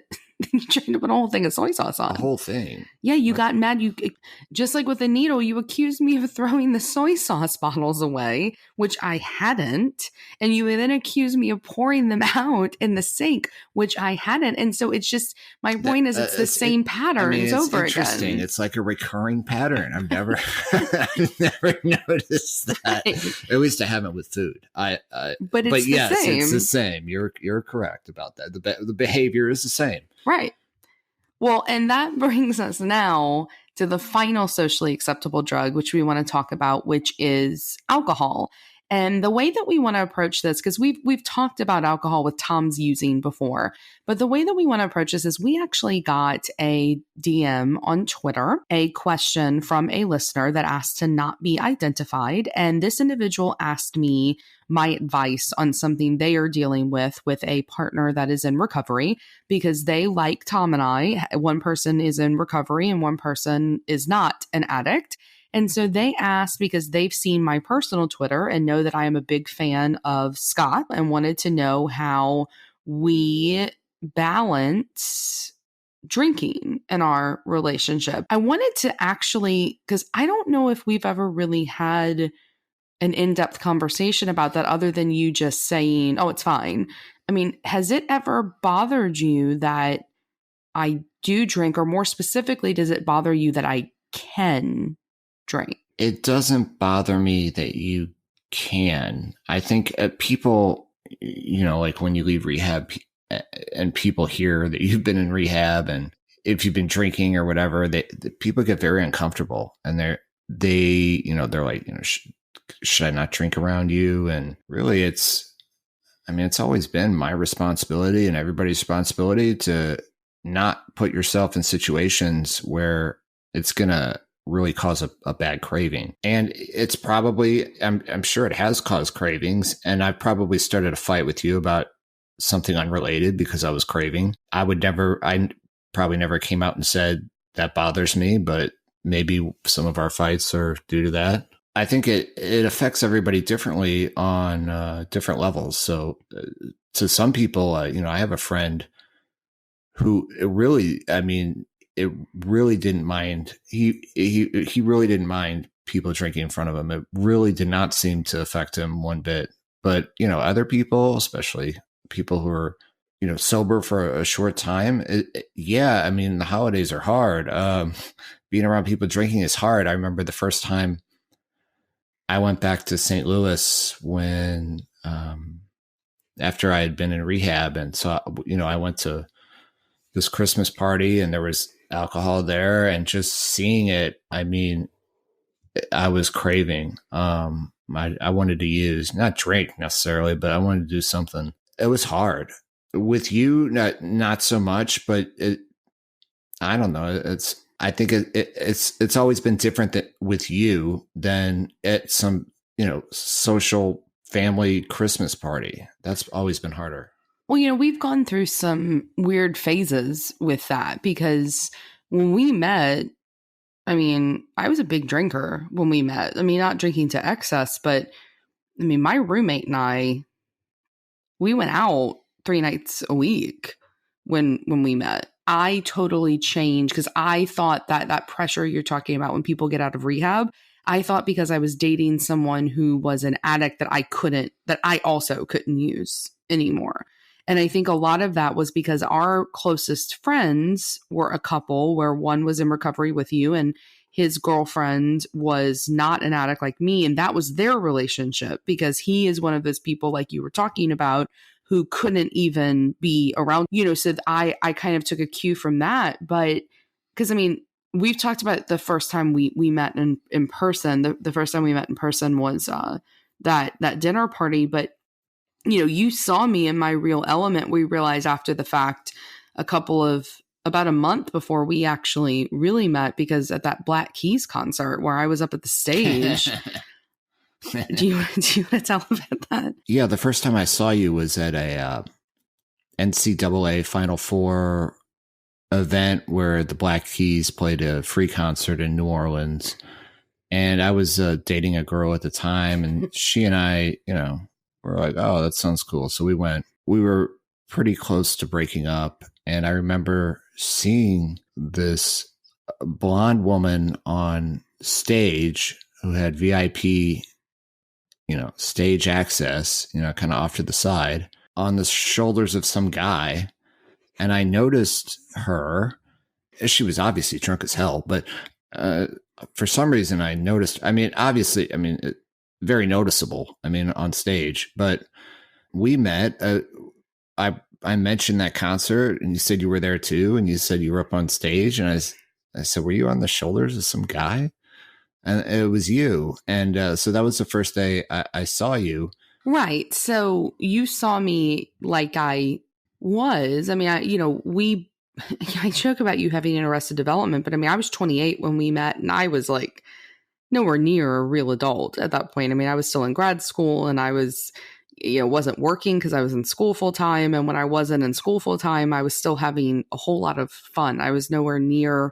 soy sauce on. A whole thing. Yeah, you got mad. You just like with the needle, you accused me of throwing the soy sauce bottles away, which I hadn't, and you then accused me of pouring them out in the sink, which I hadn't. And so it's just my point is it's the same pattern over interesting. again. It's like a recurring pattern. I've never noticed that. Right. At least I haven't with food. But yes, the same. It's the same. You're correct about that. The behavior is the same. Right. Well, and that brings us now to the final socially acceptable drug, which we want to talk about, which is alcohol. And the way that we want to approach this, because we've talked about alcohol with Tom's using before, but the way that we want to approach this is we actually got a DM on Twitter, a question from a listener that asked to not be identified. And this individual asked me my advice on something they are dealing with a partner that is in recovery, because they, like Tom and I, one person is in recovery and one person is not an addict. And so they asked, because they've seen my personal Twitter and know that I am a big fan of Scott, and wanted to know how we balance drinking in our relationship. I wanted to actually, because I don't know if we've ever really had an in-depth conversation about that other than you just saying, oh, it's fine. I mean, has it ever bothered you that I do drink, or more specifically, does it bother you that I can drink? It doesn't bother me that you can. I think people, like when you leave rehab and people hear that you've been in rehab and if you've been drinking or whatever, people get very uncomfortable and they're like, should I not drink around you? And really it's always been my responsibility and everybody's responsibility to not put yourself in situations where it's going to really cause a bad craving. And it's probably, I'm sure it has caused cravings. And I've probably started a fight with you about something unrelated because I was craving. I probably never came out and said that bothers me, but maybe some of our fights are due to that. I think it affects everybody differently on different levels. So to some people, I have a friend who it really didn't mind. He really didn't mind people drinking in front of him. It really did not seem to affect him one bit. But, other people, especially people who are, sober for a short time. The holidays are hard. Being around people drinking is hard. I remember the first time I went back to St. Louis when, after I had been in rehab. And so, I went to this Christmas party and there was alcohol there, and just seeing it, I mean, I was craving. I wanted to use, not drink necessarily, but I wanted to do something. It was hard with you, not so much, but I don't know. I think it's always been different with you than at some, social family Christmas party. That's always been harder. Well, we've gone through some weird phases with that because when we met, I mean, I was a big drinker when we met. I mean, not drinking to excess, but I mean, my roommate and I, we went out 3 nights a week when we met. I totally changed because I thought that pressure you're talking about when people get out of rehab, I thought because I was dating someone who was an addict that I also couldn't use anymore. And I think a lot of that was because our closest friends were a couple where one was in recovery with you and his girlfriend was not an addict like me. And that was their relationship because he is one of those people like you were talking about who couldn't even be around, so I kind of took a cue from that. But because I mean, we've talked about the first time we met in person. The first time we met in person was that dinner party. But you saw me in my real element. We realized after the fact, about a month before we actually really met, because at that Black Keys concert where I was up at the stage. do you want to tell about that? Yeah, the first time I saw you was at a NCAA Final Four event where the Black Keys played a free concert in New Orleans. And I was dating a girl at the time, and she and I, were like, oh, that sounds cool. So we went. We were pretty close to breaking up. And I remember seeing this blonde woman on stage who had VIP, stage access, kind of off to the side on the shoulders of some guy. And I noticed her. She was obviously drunk as hell, but for some reason I noticed, obviously, very noticeable, on stage, but we met, I mentioned that concert and you said you were there too. And you said you were up on stage and I said, were you on the shoulders of some guy? And it was you. And so that was the first day I saw you. Right. So you saw me like I was. I joke about you having an Arrested Development, but I was 28 when we met and I was like nowhere near a real adult at that point. I was still in grad school and I was, wasn't working because I was in school full time. And when I wasn't in school full time, I was still having a whole lot of fun. I was nowhere near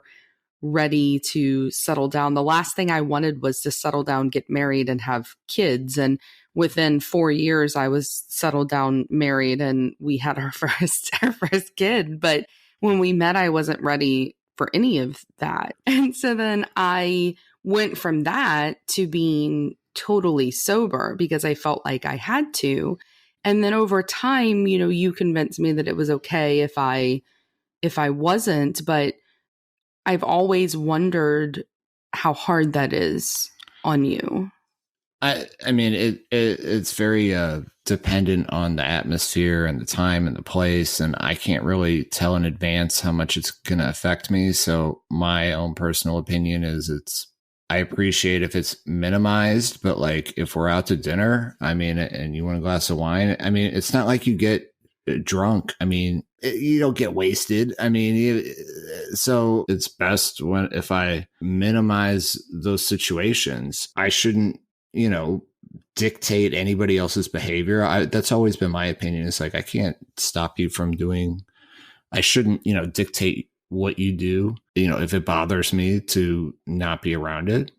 ready to settle down. The last thing I wanted was to settle down, get married, and have kids. And within 4 years, I was settled down, married, and we had our first kid. But when we met, I wasn't ready for any of that. And so then I went from that to being totally sober because I felt like I had to. And then over time, you convinced me that it was okay if I wasn't, but I've always wondered how hard that is on you. It's very dependent on the atmosphere and the time and the place, and I can't really tell in advance how much it's going to affect me. So my own personal opinion is I appreciate if it's minimized, but like if we're out to dinner, and you want a glass of wine, it's not like you get drunk. You don't get wasted. So it's best if I minimize those situations. I shouldn't, dictate anybody else's behavior. That's always been my opinion. It's like, I can't stop you from doing, I shouldn't, dictate what you do, if it bothers me to not be around it.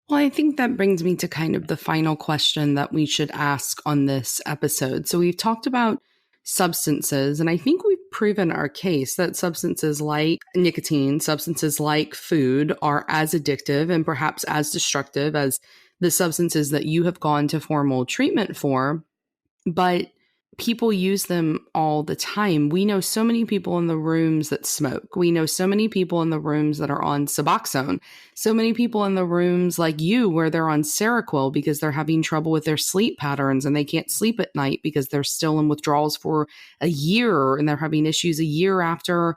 Well, I think that brings me to kind of the final question that we should ask on this episode. So we've talked about substances, and I think we've proven our case that substances like nicotine, substances like food are as addictive and perhaps as destructive as the substances that you have gone to formal treatment for. But people use them all the time. We know so many people in the rooms that smoke. We know so many people in the rooms that are on Suboxone. So many people in the rooms like you where they're on Seroquel because they're having trouble with their sleep patterns and they can't sleep at night because they're still in withdrawals for a year and they're having issues a year after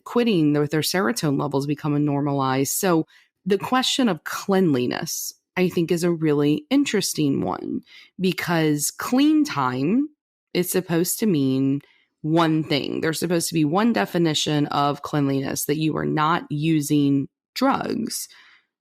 quitting with their serotonin levels becoming normalized. So the question of cleanliness, I think, is a really interesting one because clean time is supposed to mean one thing. There's supposed to be one definition of cleanliness, that you are not using drugs.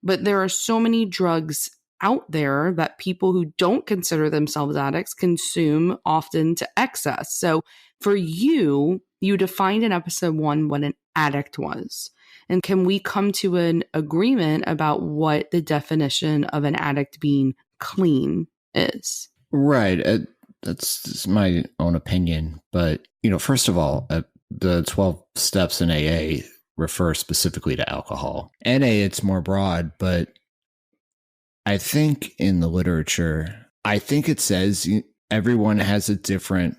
But there are so many drugs out there that people who don't consider themselves addicts consume often to excess. So for you, you defined in episode 1 what an addict was. And can we come to an agreement about what the definition of an addict being clean is? Right. That's my own opinion. But, first of all, the 12 steps in AA refer specifically to alcohol. NA, it's more broad, but I think in the literature, I think it says everyone has a different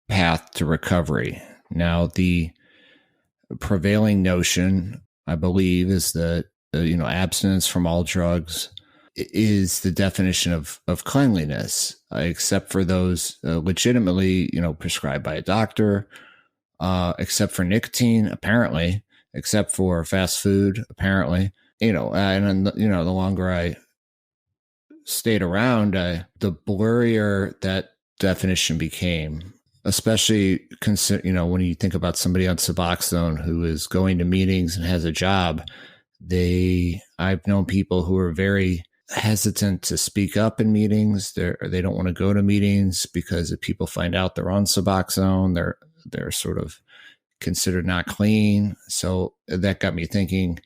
path to recovery. Now, the prevailing notion, I believe, is that, abstinence from all drugs is the definition of cleanliness, except for those legitimately, prescribed by a doctor, except for nicotine, apparently, except for fast food, apparently, and the longer I stayed around, the blurrier that definition became, especially when you think about somebody on Suboxone who is going to meetings and has a job. I've known people who are very hesitant to speak up in meetings. They don't want to go to meetings because if people find out they're on Suboxone, they're sort of considered not clean. So that got me thinking,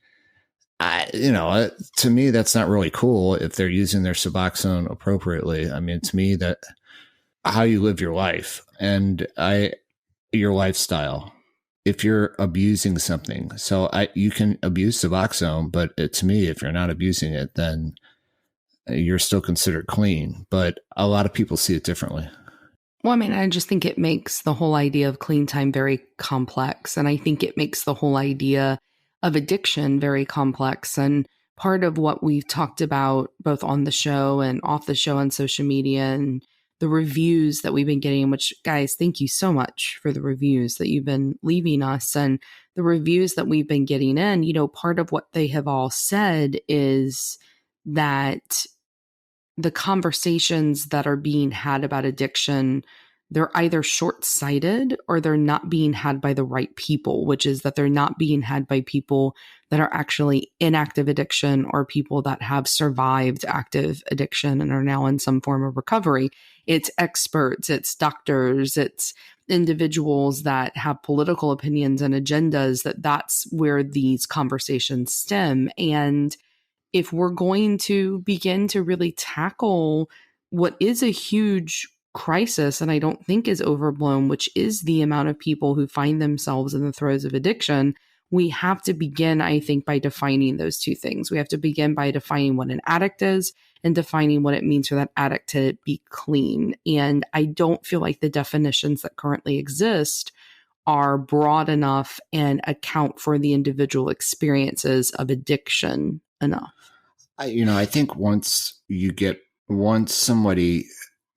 to me, that's not really cool if they're using their Suboxone appropriately. I mean, to me, that how you live your life and your lifestyle. If you're abusing something, so you can abuse Suboxone, but to me, if you're not abusing it, then you're still considered clean. But a lot of people see it differently. Well, I mean, I just think it makes the whole idea of clean time very complex. And I think it makes the whole idea of addiction very complex. And part of what we've talked about both on the show and off the show on social media and the reviews that we've been getting, which, guys, thank you so much for the reviews that you've been leaving us and the reviews that we've been getting in. Part of what they have all said is that the conversations that are being had about addiction, they're either short-sighted or they're not being had by the right people, which is that they're not being had by people that are actually in active addiction or people that have survived active addiction and are now in some form of recovery. It's experts, it's doctors, it's individuals that have political opinions and agendas, that's where these conversations stem. And if we're going to begin to really tackle what is a huge crisis, and I don't think is overblown, which is the amount of people who find themselves in the throes of addiction, we have to begin, I think, by defining those two things. We have to begin by defining what an addict is and defining what it means for that addict to be clean. And I don't feel like the definitions that currently exist are broad enough and account for the individual experiences of addiction enough. I think once somebody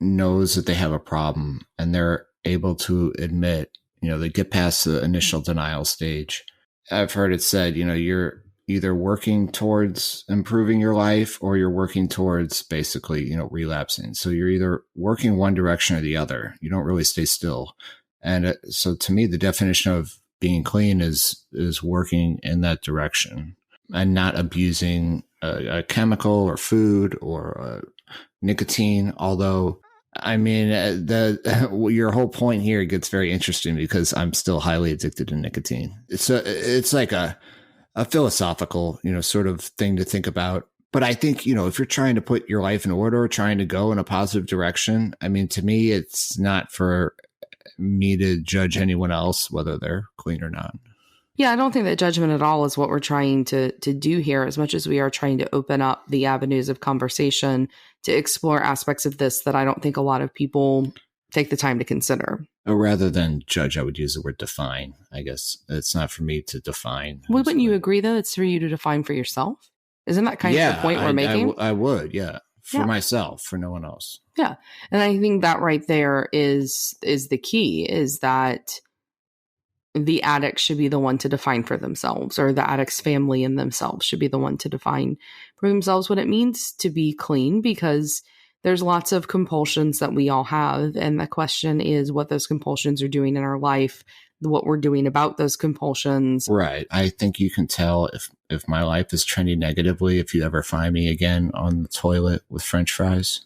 knows that they have a problem and they're able to admit, they get past the initial denial stage. I've heard it said, you're either working towards improving your life or you're working towards basically, relapsing. So you're either working one direction or the other. You don't really stay still. And so to me, the definition of being clean is working in that direction and not abusing a chemical or food or nicotine. Although, I mean, your whole point here gets very interesting because I'm still highly addicted to nicotine. It's like a philosophical, sort of thing to think about. But I think, if you're trying to put your life in order, trying to go in a positive direction, I mean, to me, it's not for me to judge anyone else, whether they're clean or not. Yeah, I don't think that judgment at all is what we're trying to do here, as much as we are trying to open up the avenues of conversation to explore aspects of this that I don't think a lot of people take the time to consider. Or rather than judge, I would use the word define. I guess it's not for me to define. Well, wouldn't you agree, though? It's for you to define for yourself. Isn't that kind of the point we're making? I would, yeah. For myself, for no one else. Yeah. And I think that right there is the key, is that the addict should be the one to define for themselves, or the addict's family and themselves should be the one to define for themselves what it means to be clean, because there's lots of compulsions that we all have. And the question is what those compulsions are doing in our life, what we're doing about those compulsions. Right. I think you can tell if my life is trending negatively if you ever find me again on the toilet with French fries.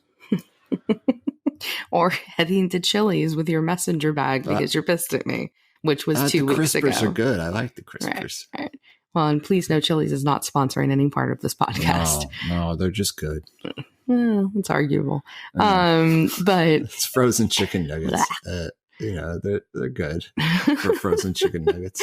Or heading to Chili's with your messenger bag because you're pissed at me, which was 2 weeks ago. The Crispers are good. I like the Crispers. Right. Well, and please know Chili's is not sponsoring any part of this podcast. No, they're just good. Well, it's arguable. But it's frozen chicken nuggets. They're good for frozen chicken nuggets.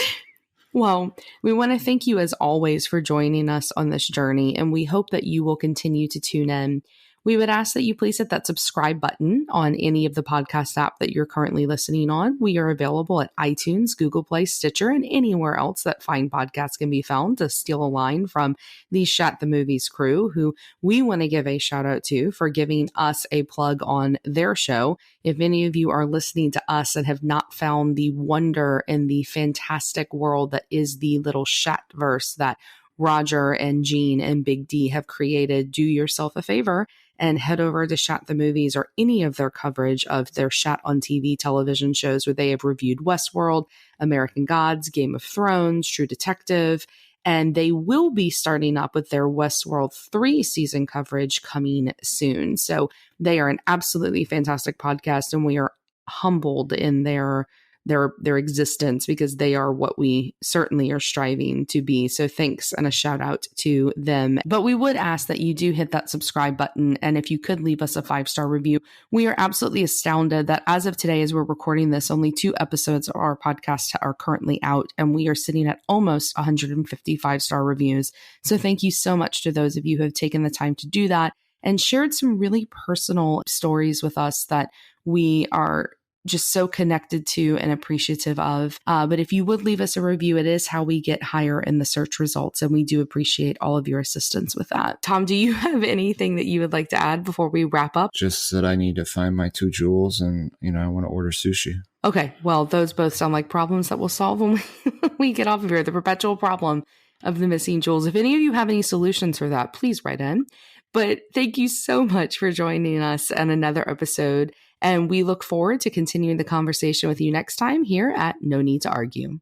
Well, we want to thank you as always for joining us on this journey, and we hope that you will continue to tune in. We would ask that you please hit that subscribe button on any of the podcast app that you're currently listening on. We are available at iTunes, Google Play, Stitcher, and anywhere else that fine podcasts can be found, to steal a line from the Shat the Movies crew, who we want to give a shout out to for giving us a plug on their show. If any of you are listening to us and have not found the wonder and the fantastic world that is the little Shatverse that Roger and Gene and Big D have created, do yourself a favor and head over to Shat the Movies or any of their coverage of their Shat on TV television shows, where they have reviewed Westworld, American Gods, Game of Thrones, True Detective, and they will be starting up with their Westworld 3 season coverage coming soon. So they are an absolutely fantastic podcast, and we are humbled in their existence, because they are what we certainly are striving to be. So thanks and a shout out to them. But we would ask that you do hit that subscribe button. And if you could leave us a 5-star review, we are absolutely astounded that as of today, as we're recording this, only 2 episodes of our podcast are currently out, and we are sitting at almost 150 5-star reviews. So thank you so much to those of you who have taken the time to do that and shared some really personal stories with us that we are just so connected to and appreciative of. But if you would leave us a review, it is how we get higher in the search results, and we do appreciate all of your assistance with that. Tom, do you have anything that you would like to add before we wrap up? Just that I need to find my 2 jewels, and I want to order sushi. Okay, well, those both sound like problems that we'll solve when we get off of here. The perpetual problem of the missing jewels. If any of you have any solutions for that, please write in. But thank you so much for joining us on another episode. And we look forward to continuing the conversation with you next time here at No Need to Argue.